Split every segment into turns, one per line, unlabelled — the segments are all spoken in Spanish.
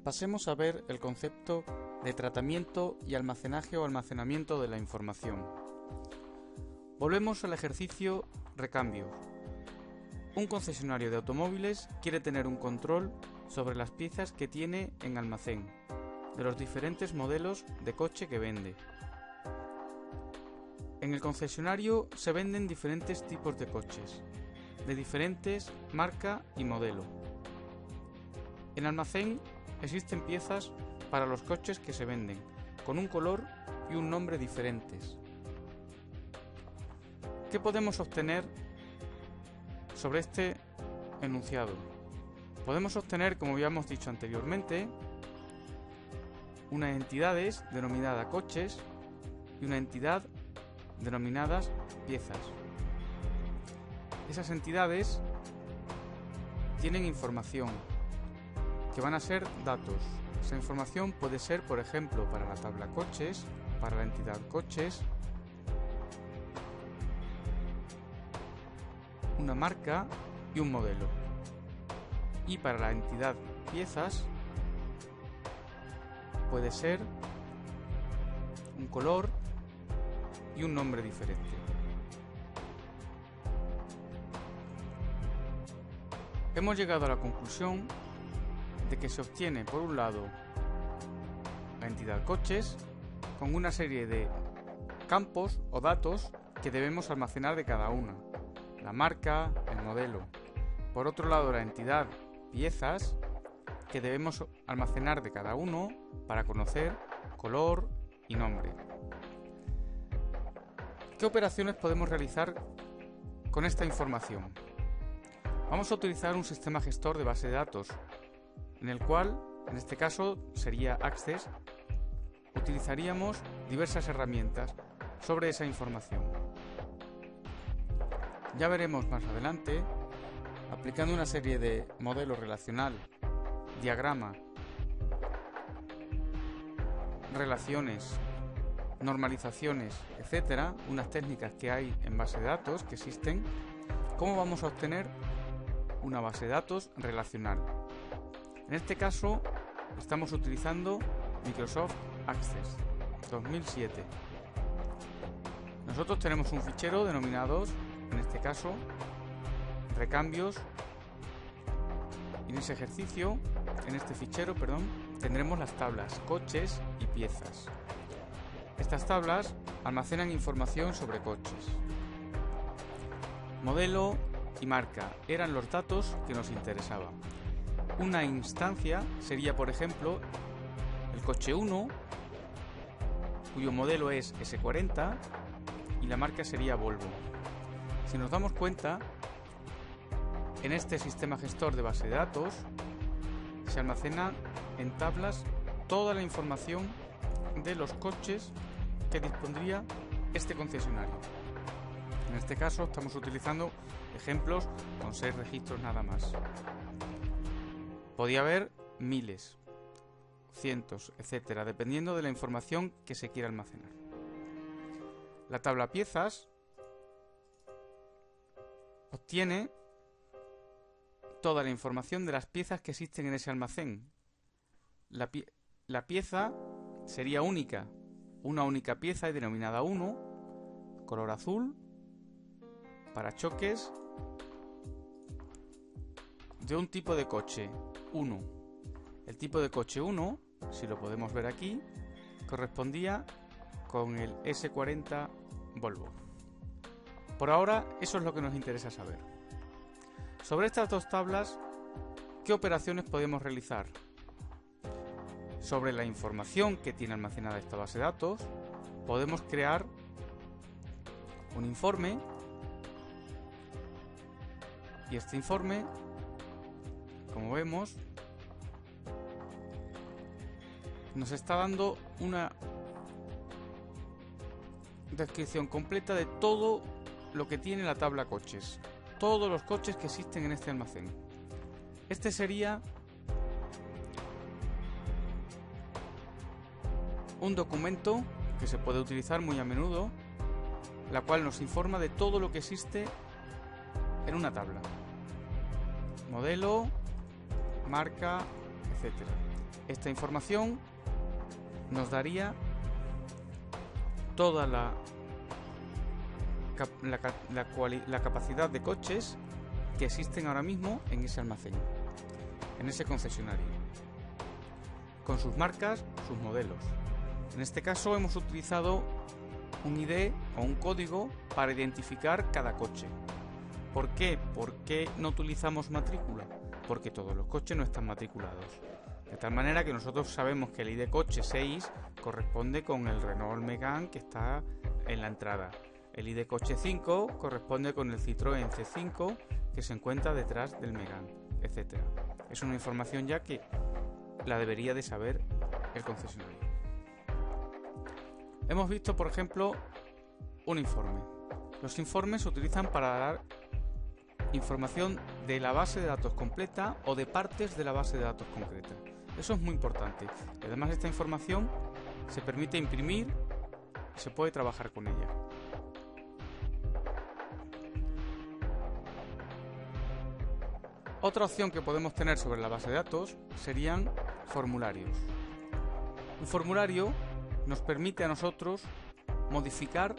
Pasemos a ver el concepto de tratamiento y almacenaje o almacenamiento de la información. Volvemos al ejercicio recambios. Un concesionario de automóviles quiere tener un control sobre las piezas que tiene en almacén, de los diferentes modelos de coche que vende. En el concesionario se venden diferentes tipos de coches, de diferentes marca y modelo. En almacén existen piezas para los coches que se venden, con un color y un nombre diferentes. ¿Qué podemos obtener sobre este enunciado? Podemos obtener, como ya hemos dicho anteriormente, unas entidades denominadas coches y una entidad denominadas piezas. Esas entidades tienen información, que van a ser datos. Esa información puede ser, por ejemplo, para la tabla coches, para la entidad coches, una marca y un modelo. Y para la entidad piezas puede ser un color y un nombre diferente. Hemos llegado a la conclusión de que se obtiene, por un lado, la entidad coches con una serie de campos o datos que debemos almacenar de cada una, la marca, el modelo. Por otro lado, la entidad piezas que debemos almacenar de cada uno para conocer color y nombre. ¿Qué operaciones podemos realizar con esta información? Vamos a utilizar un sistema gestor de base de datos, en el cual, en este caso, sería Access. Utilizaríamos diversas herramientas sobre esa información. Ya veremos más adelante, aplicando una serie de modelos relacional, diagrama, relaciones, normalizaciones, etcétera, unas técnicas que hay en base de datos que existen, cómo vamos a obtener una base de datos relacional. En este caso estamos utilizando Microsoft Access 2007. Nosotros tenemos un fichero denominado, en este caso, recambios. Y en ese ejercicio, en este fichero, tendremos las tablas coches y piezas. Estas tablas almacenan información sobre coches. Modelo y marca eran los datos que nos interesaban. Una instancia sería, por ejemplo, el coche 1, cuyo modelo es S40 y la marca sería Volvo. Si nos damos cuenta, en este sistema gestor de base de datos se almacena en tablas toda la información de los coches que dispondría este concesionario. En este caso estamos utilizando ejemplos con 6 registros nada más. Podía haber miles, cientos, etcétera, dependiendo de la información que se quiera almacenar. La tabla piezas obtiene toda la información de las piezas que existen en ese almacén. La pieza sería única. Una única pieza es denominada 1, color azul, parachoques, de un tipo de coche 1. El tipo de coche 1, si lo podemos ver aquí, correspondía con el S40 Volvo. Por ahora, eso es lo que nos interesa saber. Sobre estas dos tablas, ¿qué operaciones podemos realizar? Sobre la información que tiene almacenada esta base de datos, podemos crear un informe, y este informe, como vemos, nos está dando una descripción completa de todo lo que tiene la tabla coches, todos los coches que existen en este almacén. Este sería un documento que se puede utilizar muy a menudo, la cual nos informa de todo lo que existe en una tabla. Modelo, marca, etcétera. Esta información nos daría toda la capacidad de coches que existen ahora mismo en ese almacén, en ese concesionario, con sus marcas, sus modelos. En este caso hemos utilizado un ID o un código para identificar cada coche. ¿Por qué? ¿Por qué no utilizamos matrícula? Porque todos los coches no están matriculados. De tal manera que nosotros sabemos que el ID coche 6 corresponde con el Renault Megane que está en la entrada. El ID coche 5 corresponde con el Citroën C5 que se encuentra detrás del Megane, etc. Es una información ya que la debería de saber el concesionario. Hemos visto, por ejemplo, un informe. Los informes se utilizan para dar información de la base de datos completa o de partes de la base de datos concreta. Eso es muy importante. Y además esta información se permite imprimir y se puede trabajar con ella. Otra opción que podemos tener sobre la base de datos serían formularios. Un formulario nos permite a nosotros modificar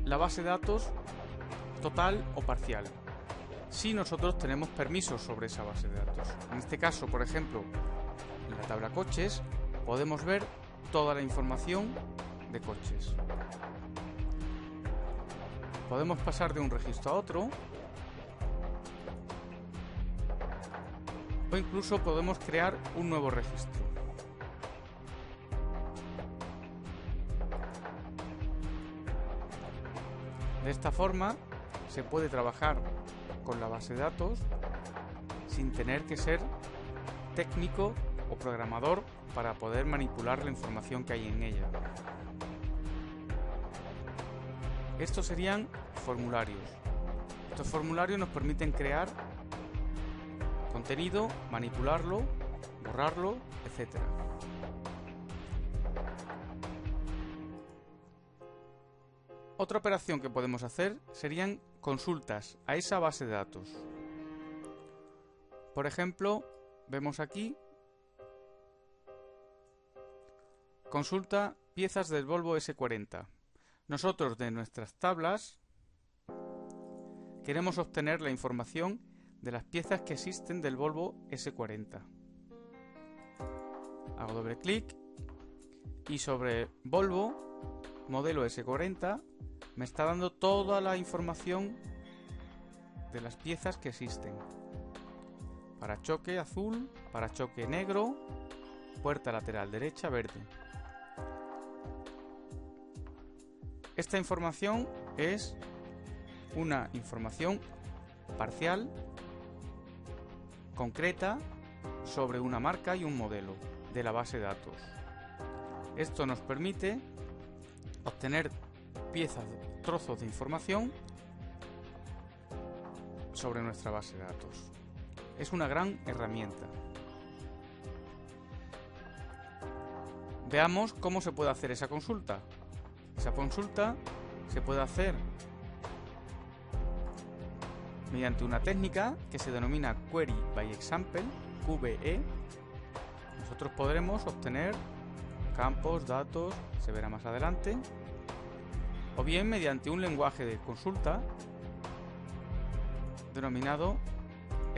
la base de datos total o parcial, si nosotros tenemos permisos sobre esa base de datos. En este caso, por ejemplo, en la tabla coches podemos ver toda la información de coches. Podemos pasar de un registro a otro, o incluso podemos crear un nuevo registro. De esta forma se puede trabajar con la base de datos sin tener que ser técnico o programador para poder manipular la información que hay en ella. Estos serían formularios. Estos formularios nos permiten crear contenido, manipularlo, borrarlo, etc. Otra operación que podemos hacer serían consultas a esa base de datos. Por ejemplo, vemos aquí consulta piezas del Volvo S40. Nosotros de nuestras tablas queremos obtener la información de las piezas que existen del Volvo S40. Hago doble clic y sobre Volvo modelo S40 me está dando toda la información de las piezas que existen. Parachoque azul, parachoque negro, puerta lateral derecha verde. Esta información es una información parcial, concreta, sobre una marca y un modelo de la base de datos. Esto nos permite obtener piezas, trozos de información sobre nuestra base de datos. Es una gran herramienta. Veamos cómo se puede hacer esa consulta. Esa consulta se puede hacer mediante una técnica que se denomina Query by Example, QBE. Nosotros podremos obtener campos, datos, se verá más adelante, o bien mediante un lenguaje de consulta denominado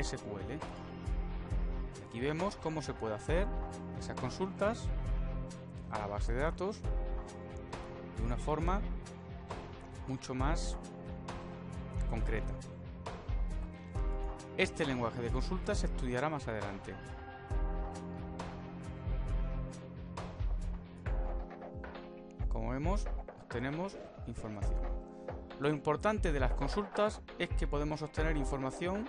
SQL. Aquí vemos cómo se puede hacer esas consultas a la base de datos de una forma mucho más concreta. Este lenguaje de consulta se estudiará más adelante. Como vemos, obtenemos información. Lo importante de las consultas es que podemos obtener información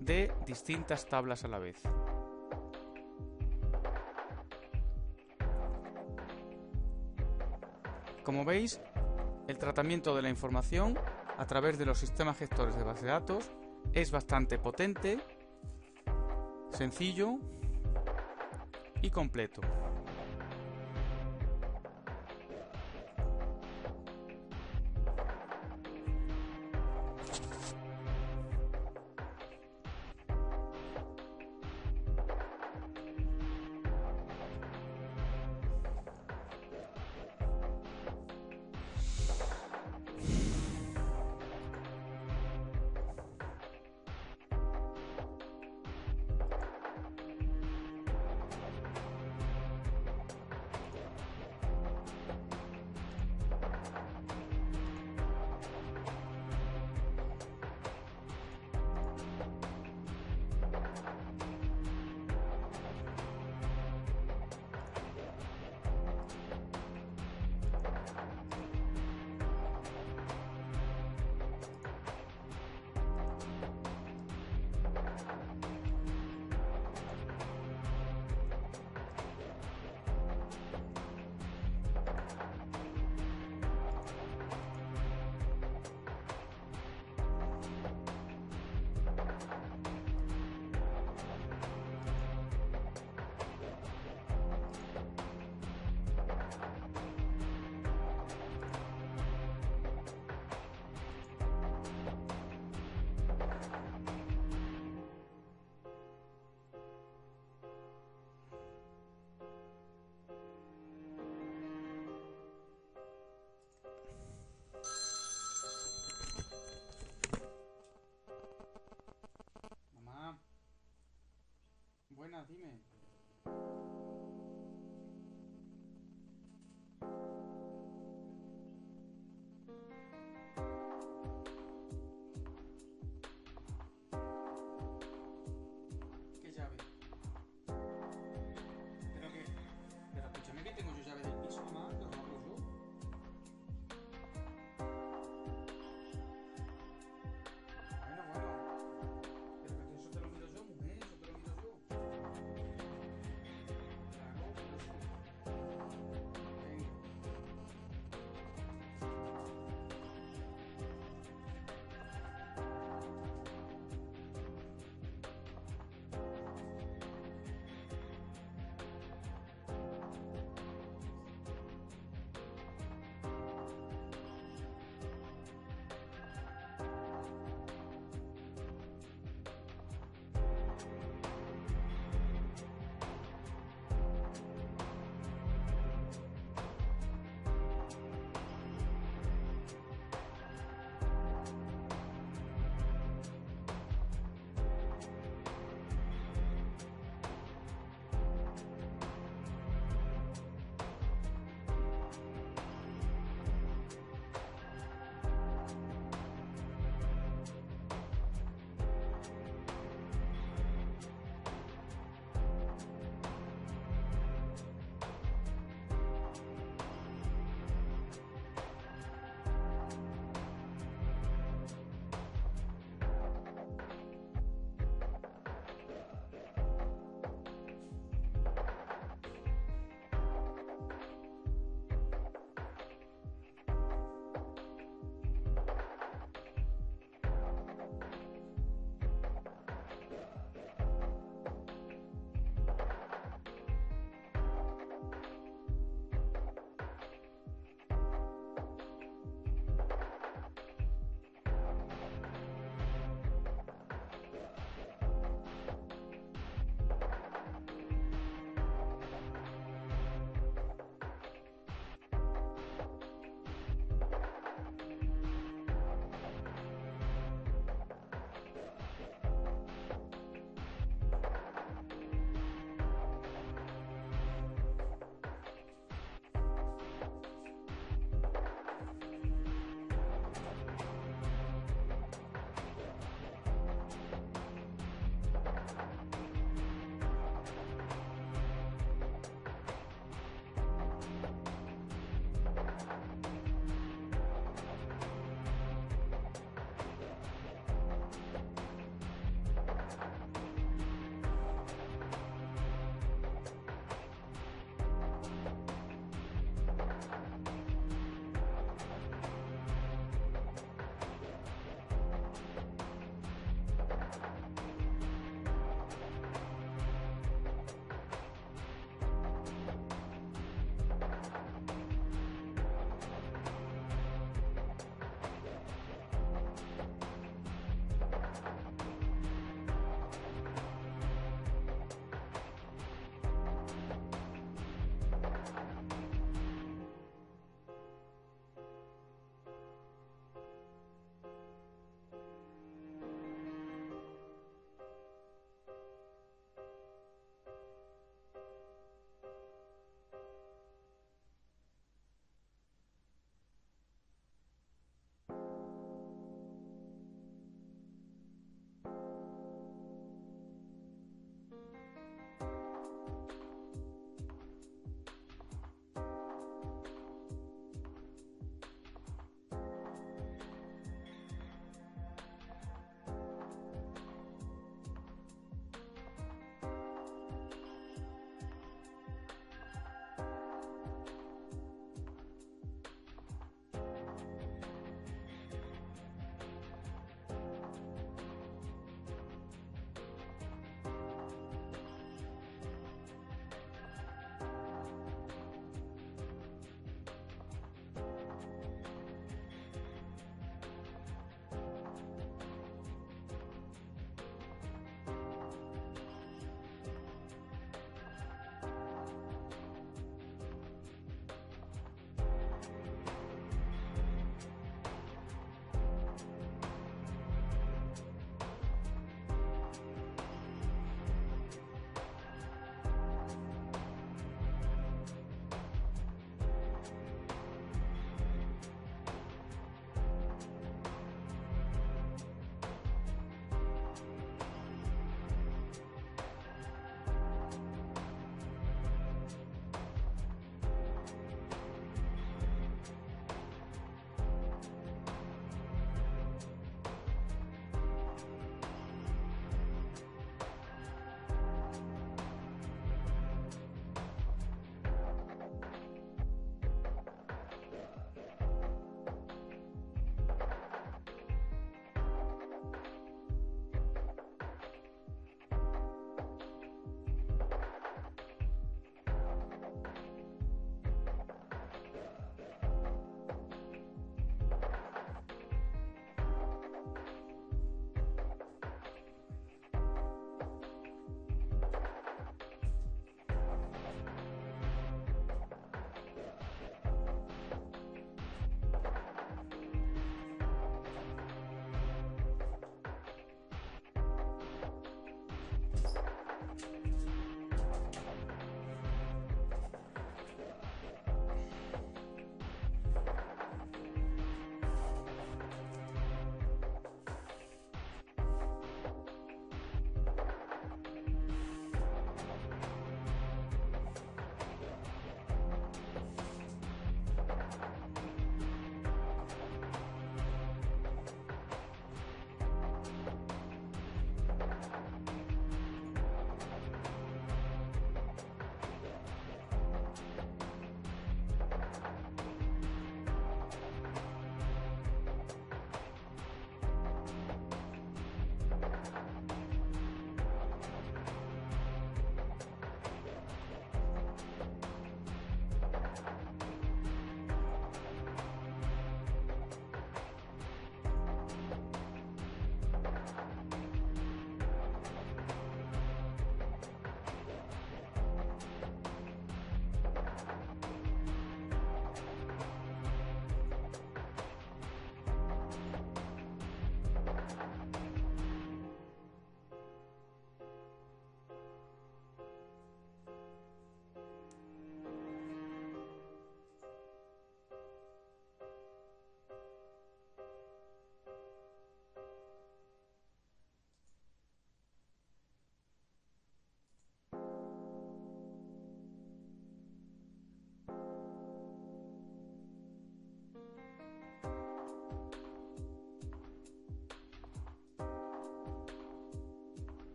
de distintas tablas a la vez. Como veis, el tratamiento de la información a través de los sistemas gestores de base de datos es bastante potente, sencillo y completo. dime.